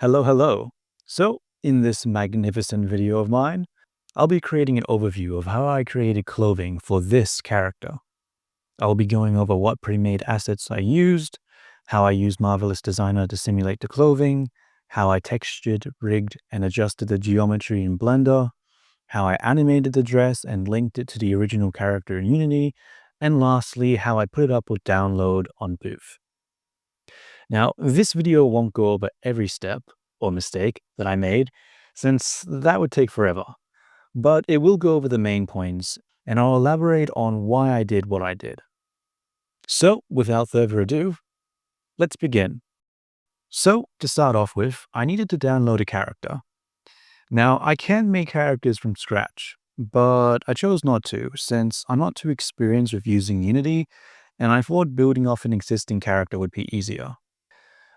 Hello, hello. So, in this magnificent video of mine, I'll be creating an overview of how I created clothing for this character. I'll be going over what pre-made assets I used, how I used Marvelous Designer to simulate the clothing, how I textured, rigged, and adjusted the geometry in Blender, how I animated the dress and linked it to the original character in Unity, and lastly, how I put it up with download on Booth. Now, this video won't go over every step or mistake that I made, since that would take forever, but it will go over the main points, and I'll elaborate on why I did what I did. So, without further ado, let's begin. So, to start off with, I needed to download a character. Now, I can make characters from scratch, but I chose not to, since I'm not too experienced with using Unity, and I thought building off an existing character would be easier.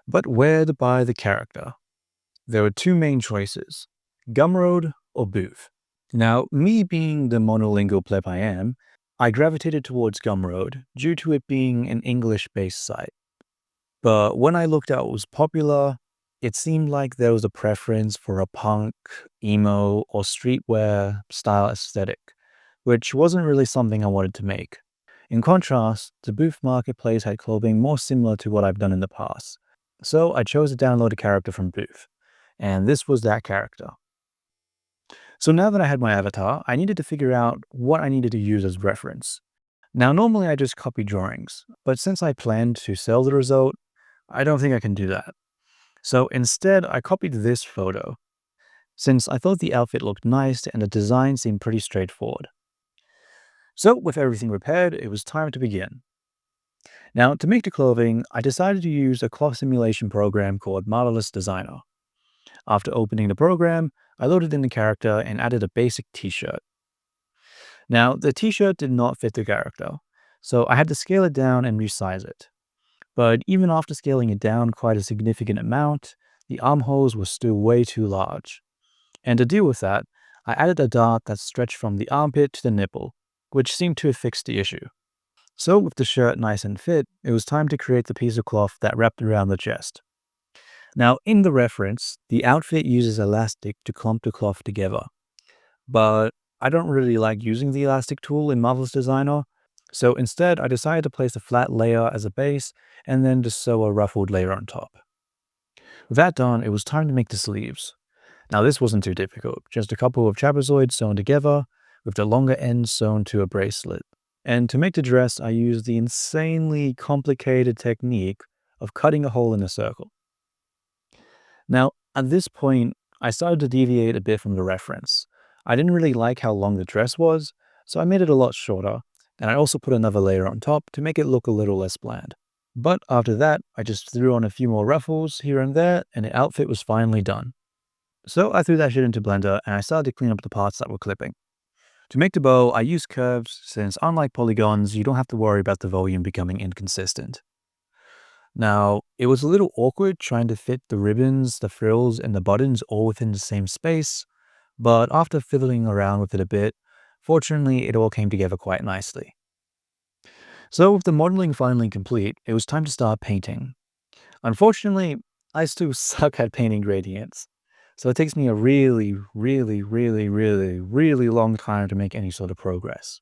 But where to buy the character? There were two main choices, Gumroad or Booth. Now, me being the monolingual pleb I am, I gravitated towards Gumroad due to it being an English-based site. But when I looked at what was popular, it seemed like there was a preference for a punk, emo, or streetwear style aesthetic, which wasn't really something I wanted to make. In contrast, the Booth marketplace had clothing more similar to what I've done in the past. So I chose to download a character from Booth, and this was that character. So now that I had my avatar, I needed to figure out what I needed to use as reference. Now normally I just copy drawings, but since I planned to sell the result, I don't think I can do that. So instead I copied this photo, since I thought the outfit looked nice and the design seemed pretty straightforward. So with everything prepared, it was time to begin. Now to make the clothing, I decided to use a cloth simulation program called Marvelous Designer. After opening the program, I loaded in the character and added a basic t-shirt. Now, the t-shirt did not fit the character, so I had to scale it down and resize it. But even after scaling it down quite a significant amount, the armholes were still way too large. And to deal with that, I added a dart that stretched from the armpit to the nipple, which seemed to have fixed the issue. So with the shirt nice and fit, it was time to create the piece of cloth that wrapped around the chest. Now, in the reference, the outfit uses elastic to clump the cloth together, but I don't really like using the elastic tool in Marvelous Designer, so instead I decided to place a flat layer as a base and then just sew a ruffled layer on top. With that done, it was time to make the sleeves. Now this wasn't too difficult, just a couple of trapezoids sewn together, with the longer ends sewn to a bracelet. And to make the dress, I used the insanely complicated technique of cutting a hole in a circle. Now, at this point, I started to deviate a bit from the reference. I didn't really like how long the dress was, so I made it a lot shorter, and I also put another layer on top to make it look a little less bland. But after that, I just threw on a few more ruffles here and there, and the outfit was finally done. So I threw that shit into Blender, and I started to clean up the parts that were clipping. To make the bow, I used curves, since unlike polygons, you don't have to worry about the volume becoming inconsistent. Now, it was a little awkward trying to fit the ribbons, the frills, and the buttons all within the same space, but after fiddling around with it a bit, fortunately it all came together quite nicely. So with the modeling finally complete, it was time to start painting. Unfortunately, I still suck at painting gradients, so it takes me a really long time to make any sort of progress.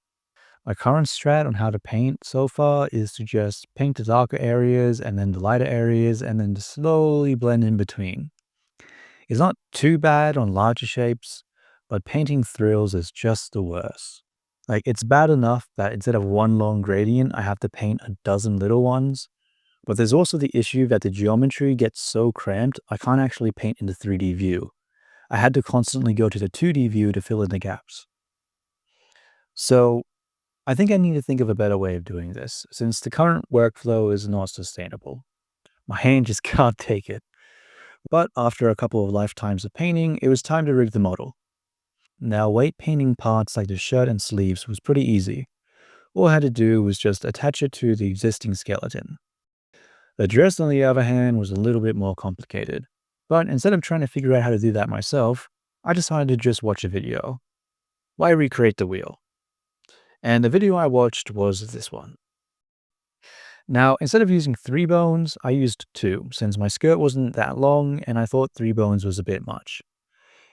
My current strat on how to paint so far is to just paint the darker areas and then the lighter areas and then to slowly blend in between. It's not too bad on larger shapes, but painting thrills is just the worst. Like, it's bad enough that instead of one long gradient, I have to paint a dozen little ones, but there's also the issue that the geometry gets so cramped, I can't actually paint in the 3D view. I had to constantly go to the 2D view to fill in the gaps. So I think I need to think of a better way of doing this, since the current workflow is not sustainable. My hand just can't take it. But after a couple of lifetimes of painting, it was time to rig the model. Now, weight painting parts like the shirt and sleeves was pretty easy. All I had to do was just attach it to the existing skeleton. The dress, on the other hand, was a little bit more complicated. But instead of trying to figure out how to do that myself, I decided to just watch a video. Why recreate the wheel? And the video I watched was this one. Now, instead of using 3 bones, I used 2, since my skirt wasn't that long and I thought 3 bones was a bit much.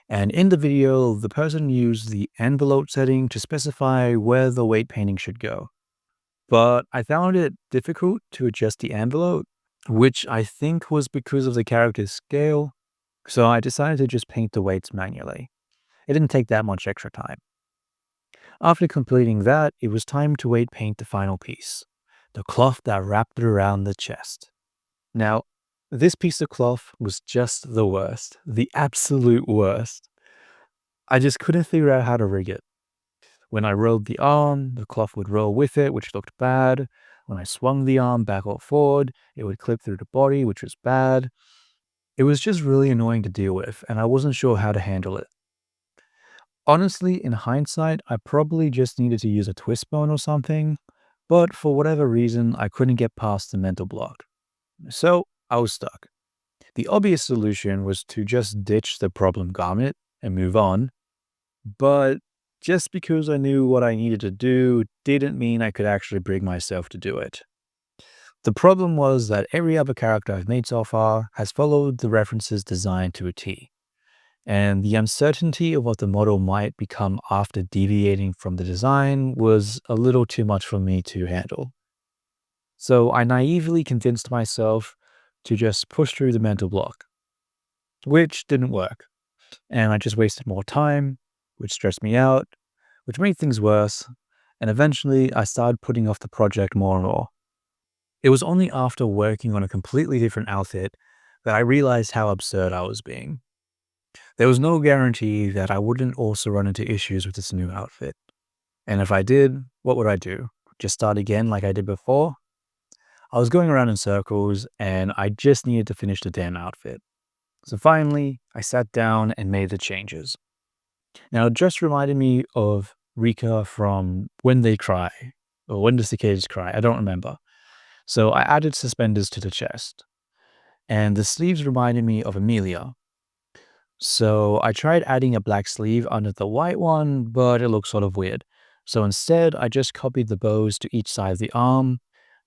And in the video, the person used the envelope setting to specify where the weight painting should go. But I found it difficult to adjust the envelope, which I think was because of the character's scale, so I decided to just paint the weights manually. It didn't take that much extra time. After completing that, it was time to weight paint the final piece, the cloth that wrapped it around the chest. Now, this piece of cloth was just the worst, the absolute worst. I just couldn't figure out how to rig it. When I rolled the arm, the cloth would roll with it, which looked bad. When I swung the arm back or forward, it would clip through the body, which was bad. It was just really annoying to deal with, and I wasn't sure how to handle it. Honestly, in hindsight, I probably just needed to use a twist bone or something, but for whatever reason, I couldn't get past the mental block. So I was stuck. The obvious solution was to just ditch the problem garment and move on, but just because I knew what I needed to do didn't mean I could actually bring myself to do it. The problem was that every other character I've made so far has followed the references designed to a T, and the uncertainty of what the model might become after deviating from the design was a little too much for me to handle. So I naively convinced myself to just push through the mental block, which didn't work, and I just wasted more time, which stressed me out, which made things worse, and eventually I started putting off the project more and more. It was only after working on a completely different outfit that I realized how absurd I was being. There was no guarantee that I wouldn't also run into issues with this new outfit. And if I did, what would I do? Just start again like I did before? I was going around in circles and I just needed to finish the damn outfit. So finally, I sat down and made the changes. Now, it just reminded me of Rika from When They Cry, or When the Cicadas Cry, I don't remember. So I added suspenders to the chest. And the sleeves reminded me of Amelia. So I tried adding a black sleeve under the white one, but it looked sort of weird. So instead, I just copied the bows to each side of the arm,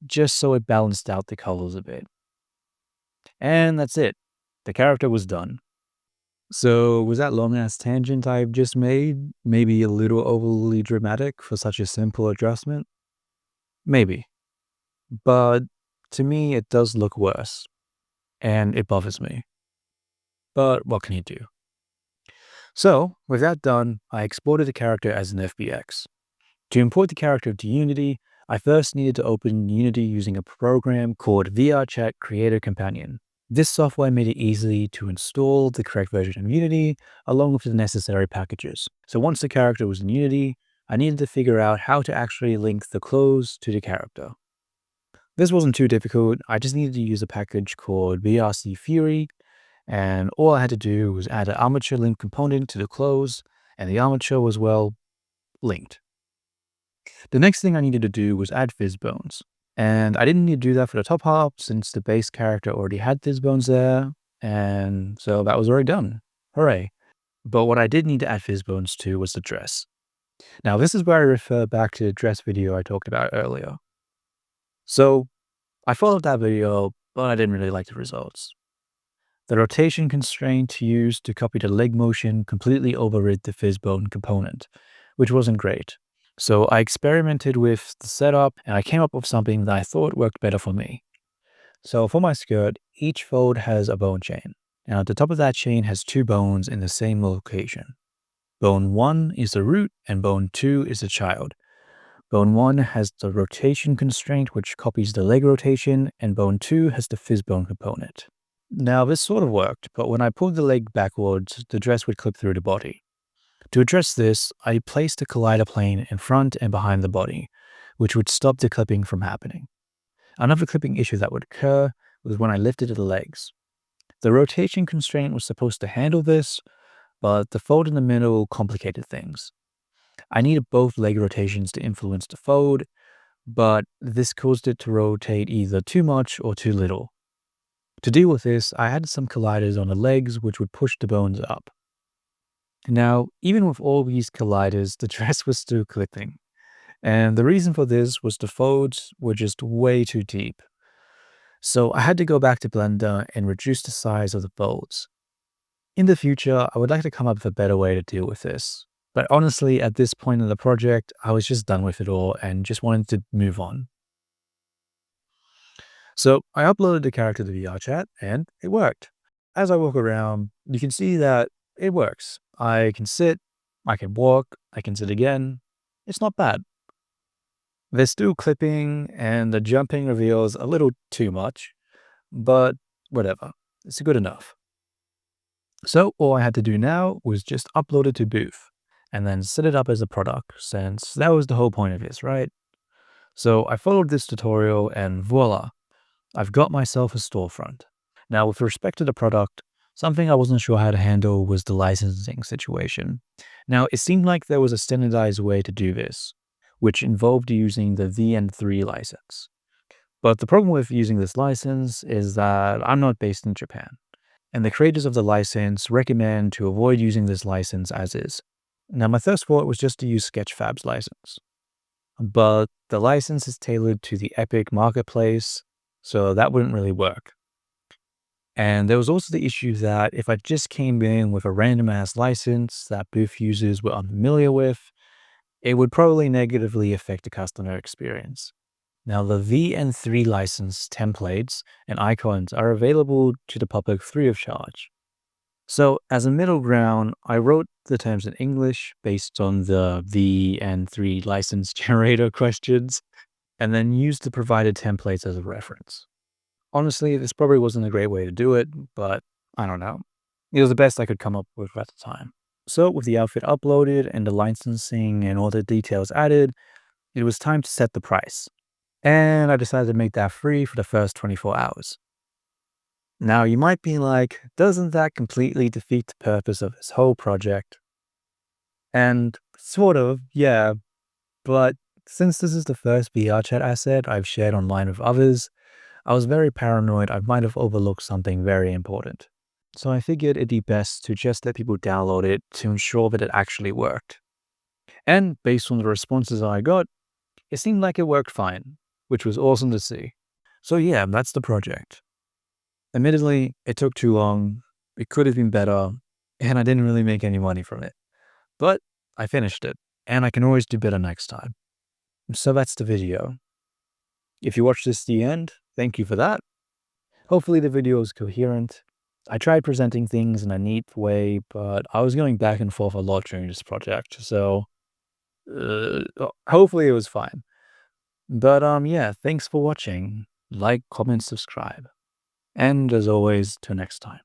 just so it balanced out the colors a bit. And that's it. The character was done. So was that long-ass tangent I've just made maybe a little overly dramatic for such a simple adjustment? Maybe. But to me, it does look worse, and it bothers me. But what can you do? So, with that done, I exported the character as an FBX. To import the character to Unity, I first needed to open Unity using a program called VRChat Creator Companion. This software made it easy to install the correct version of Unity, along with the necessary packages. So once the character was in Unity, I needed to figure out how to actually link the clothes to the character. This wasn't too difficult. I just needed to use a package called VRC Fury, and all I had to do was add an armature link component to the clothes, and the armature was, well, linked. The next thing I needed to do was add fizz bones, and I didn't need to do that for the top half since the base character already had fizz bones there, and so that was already done. Hooray. But what I did need to add fizz bones to was the dress. Now this is where I refer back to the dress video I talked about earlier. So I followed that video, but I didn't really like the results. The rotation constraint used to copy the leg motion completely overrid the fizzbone component, which wasn't great. So I experimented with the setup and I came up with something that I thought worked better for me. So for my skirt, each fold has a bone chain. And at the top of that chain has 2 bones in the same location. Bone 1 is the root and bone 2 is the child. Bone 1 has the rotation constraint, which copies the leg rotation, and bone 2 has the fizzbone component. Now, this sort of worked, but when I pulled the leg backwards, the dress would clip through the body. To address this, I placed a collider plane in front and behind the body, which would stop the clipping from happening. Another clipping issue that would occur was when I lifted the legs. The rotation constraint was supposed to handle this, but the fold in the middle complicated things. I needed both leg rotations to influence the fold, but this caused it to rotate either too much or too little. To deal with this, I added some colliders on the legs which would push the bones up. Now, even with all these colliders, the dress was still clipping. And the reason for this was the folds were just way too deep. So I had to go back to Blender and reduce the size of the folds. In the future, I would like to come up with a better way to deal with this. But honestly, at this point in the project, I was just done with it all and just wanted to move on. So I uploaded the character to VRChat and it worked. As I walk around, you can see that it works. I can sit, I can walk, I can sit again. It's not bad. There's still clipping and the jumping reveals a little too much, but whatever. It's good enough. So all I had to do now was just upload it to Booth and then set it up as a product, since that was the whole point of this, right? So I followed this tutorial and voila, I've got myself a storefront. Now, with respect to the product, something I wasn't sure how to handle was the licensing situation. Now, it seemed like there was a standardized way to do this, which involved using the VN3 license. But the problem with using this license is that I'm not based in Japan, and the creators of the license recommend to avoid using this license as is. Now, my first thought was just to use Sketchfab's license, but the license is tailored to the Epic marketplace, so that wouldn't really work. And there was also the issue that if I just came in with a random ass license that Booth users were unfamiliar with, it would probably negatively affect the customer experience. Now, the VN3 license templates and icons are available to the public free of charge. So, as a middle ground, I wrote the terms in English based on the VN3 license generator questions, and then used the provided templates as a reference. Honestly, this probably wasn't a great way to do it, but I don't know. It was the best I could come up with at the time. So, with the outfit uploaded and the licensing and all the details added, it was time to set the price. And I decided to make that free for the first 24 hours. Now, you might be like, doesn't that completely defeat the purpose of this whole project? And sort of, yeah, but since this is the first VRChat asset I've shared online with others, I was very paranoid I might have overlooked something very important. So I figured it'd be best to just let people download it to ensure that it actually worked. And based on the responses I got, it seemed like it worked fine, which was awesome to see. So yeah, that's the project. Admittedly, it took too long, it could have been better, and I didn't really make any money from it. But I finished it, and I can always do better next time. So that's the video. If you watched this to the end, thank you for that. Hopefully the video is coherent. I tried presenting things in a neat way, but I was going back and forth a lot during this project, so hopefully it was fine. But yeah, thanks for watching. Like, comment, subscribe. And as always, till next time.